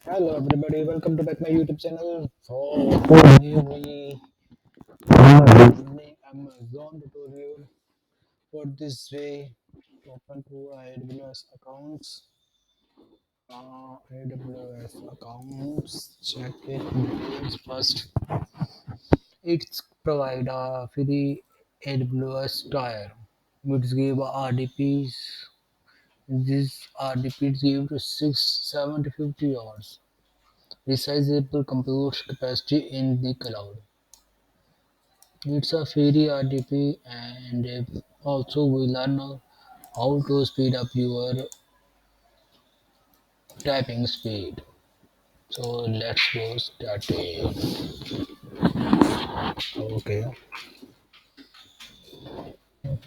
Hello everybody, welcome to back my YouTube channel. So today we are learning Amazon tutorial for this way to open to AWS accounts. AWS accounts, check it details first. It's provide a free AWS tier, which give RDPs. These RDPs give to 6, 7 to 50 hours resizable compute capacity in the cloud. It's a free RDP and also we learn how to speed up your typing speed. So let's go started. Okay.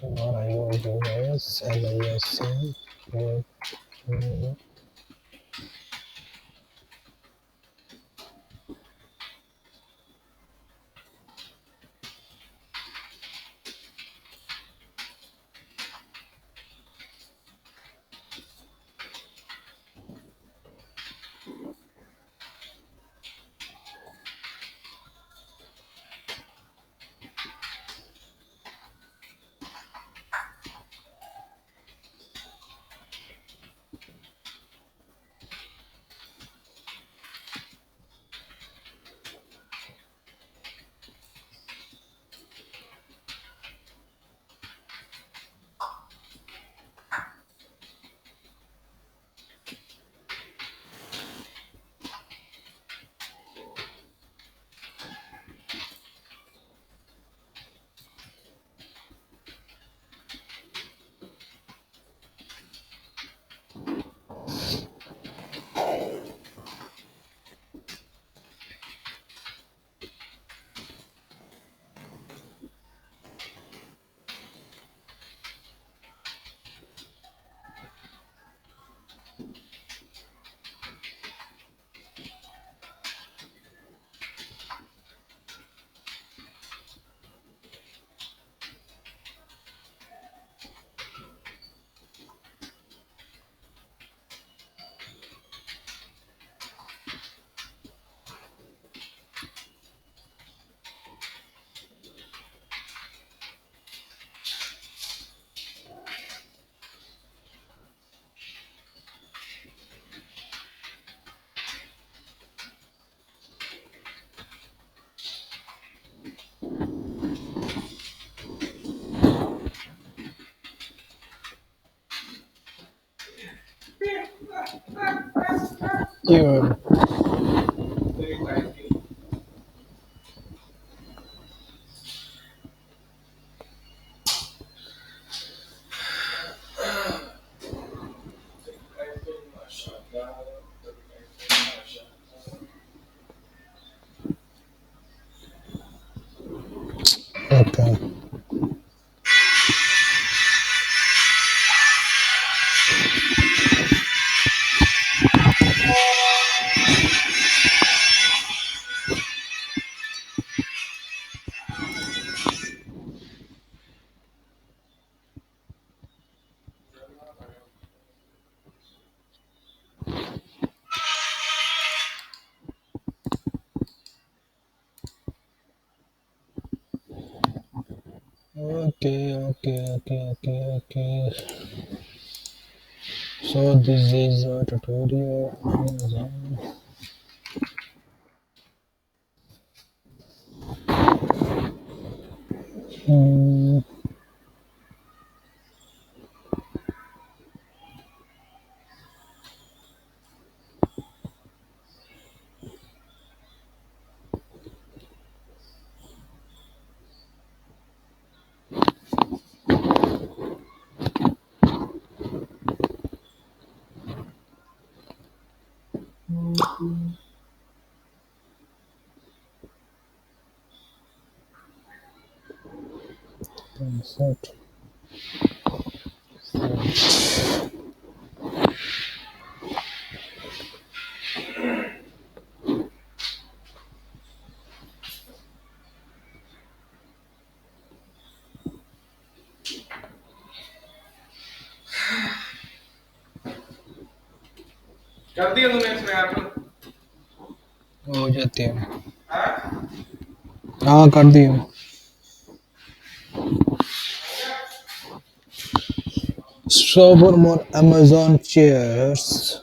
For iOS, LIS, yeah. Okay. Okay. So this is a tutorial on Amazon. Hmm. Insert. कर दिया तूने इसमें app हो जाते हैं। हाँ कर दियो। So for more Amazon shares.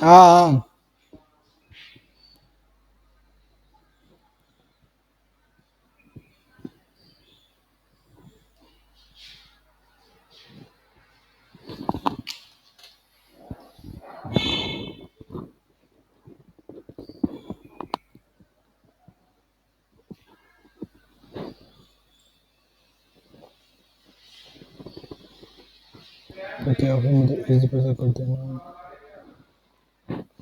हाँ तो क्या फिर मुझे इजी पैसा कर देना।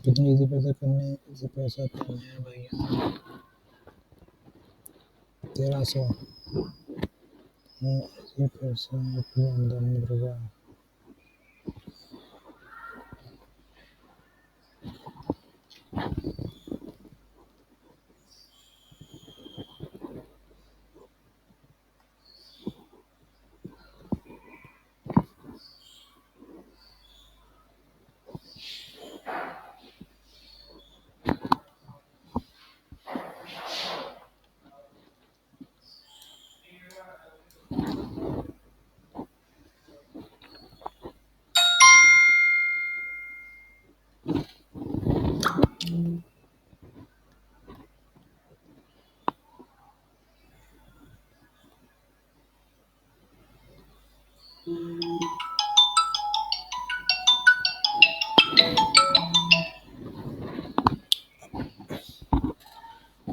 कितनी इजी पैसा करने हैं? इजी पैसा करने हैं भैया 1300। हाँ इजी पैसा अपने अंदर नहीं रहेगा।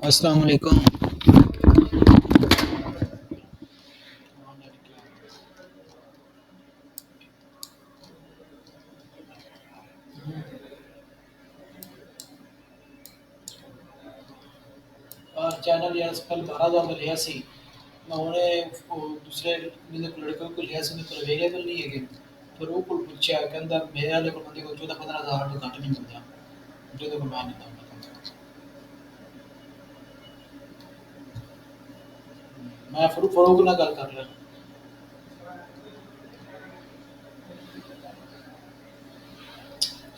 अस्सलाम वालेकुम। और चैनल यार कल 12,000 का लिया सी मैं उन्हें दूसरे मेरे को लड़कों को लिया सी मैं पर अवेलेबल नहीं है कि पर वो कुल पूछा कहंदा मेरे वाले को बंदे को 14-15,000 तो घट नहीं मिलता जो तो मैं नहीं था मैं फरूक ना गल कर रहा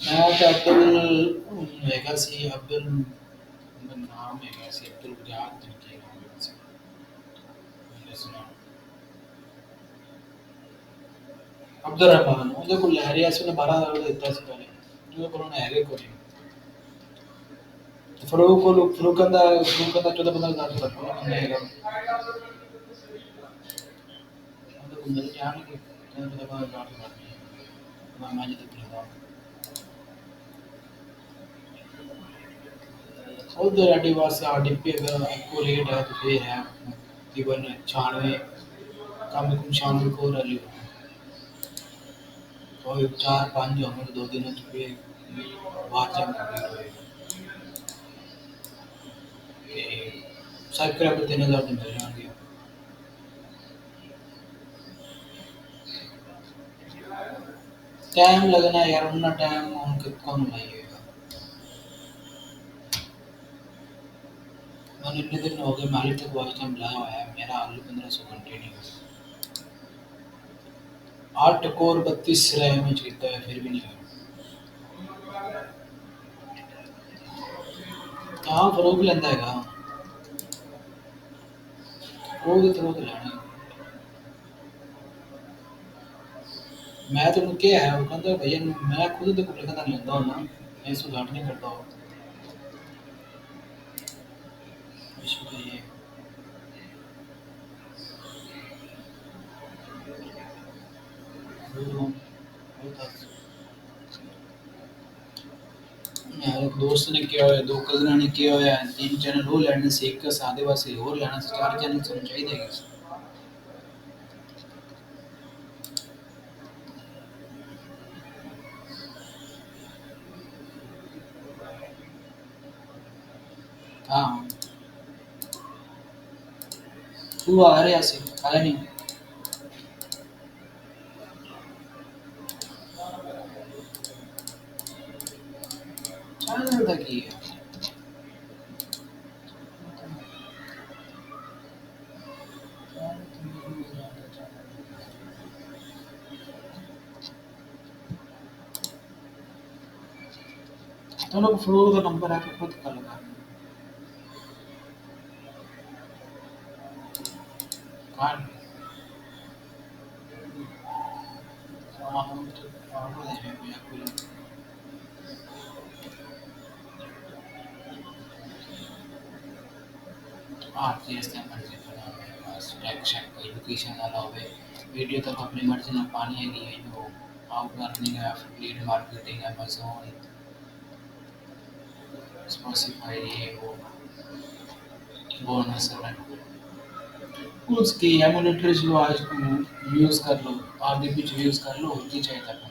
मैं तो अब्दुल हैगा सी अब्दुल नाम हैगा सी अब्दुल याद नहीं किया नाम से मैंने सुना अब्दुल रहमान ਉਹਦੇ ਕੋਲ ਲੈ ਰਿਹਾ ਸੀ ਉਹਨੇ 12,000 ਦਾ ਦਿੱਤਾ ਸੀ ਪਹਿਲੇ ਉਹਦੇ ਕੋਲ ਉਹਨੇ ਹੈਗੇ ਕੋਈ ਫਰੂਕ ਕਹਿੰਦਾ 14-15,000 ਦਾ ਉਹਨੇ ਹੈਗਾ ਉਹਦੇ ਕੋਲ ਮਿਲ ਜਾਣਗੇ 14-15,000 ਦਾ ਮੈਂ ਜਿੱਦ ਕਰਦਾ उधर आदिवासी से आरडीपी अगर आपको रेट है तो ये है तकरीबन 96 कम कम शामिल को रही कोई 4-5 होंगे तो 2 दिन पे बाहर जाएंगे साइड कर 3,000 दिन मिल जाएंगे टाइम लगना यार उतना टाइम उनके कौन लगाइएगा मैंने इतने दिन हो गए मालिक तक वॉच टाइम लाया हुआ है मेरा हाल 1500 घंटे नहीं 8 कोर 32 रैम में चलता है फिर भी नहीं हुआ हाँ फरोग लेंदा हैगा ਉਹ ਤੇ ਫਰੋਗ ਲੈਣਾ मैं तो उनके है वो कहता भैया मैं खुद तो कुछ कहता लेंदा हूं ना मैं इसको घाट नहीं करता हूं इशू तो ये बहुत यार एक दोस्त ने किया होया 2 कज़नां ने किया होया 3 चैनल वो लैने से एक सादे वास्ते और लेना से 4 चैनल ਸਾਨੂੰ ਚਾਹੀਦੇ ਹੈਗੇ ਸੀ हाँ तू आ रहा से आया नहीं चल की तो लोग फ्लोर का नंबर आके खुद कर लगा कान हाँ जीएस का मर्जी बना बस टैक्स एजुकेशन वाला होवे वीडियो तक अपनी मर्जी ना पानी है कि जो आउट अर्निंग है एफिलिएट मार्केटिंग अमेज़न स्पॉटिफाई ये वो बोनस है उसकी एमुलेटर जो आज यूज़ कर लो आगे पीछे यूज़ कर लो होती चाहिए तक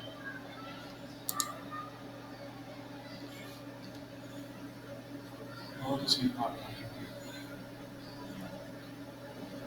बहुत उसमें प्रॉब्लम है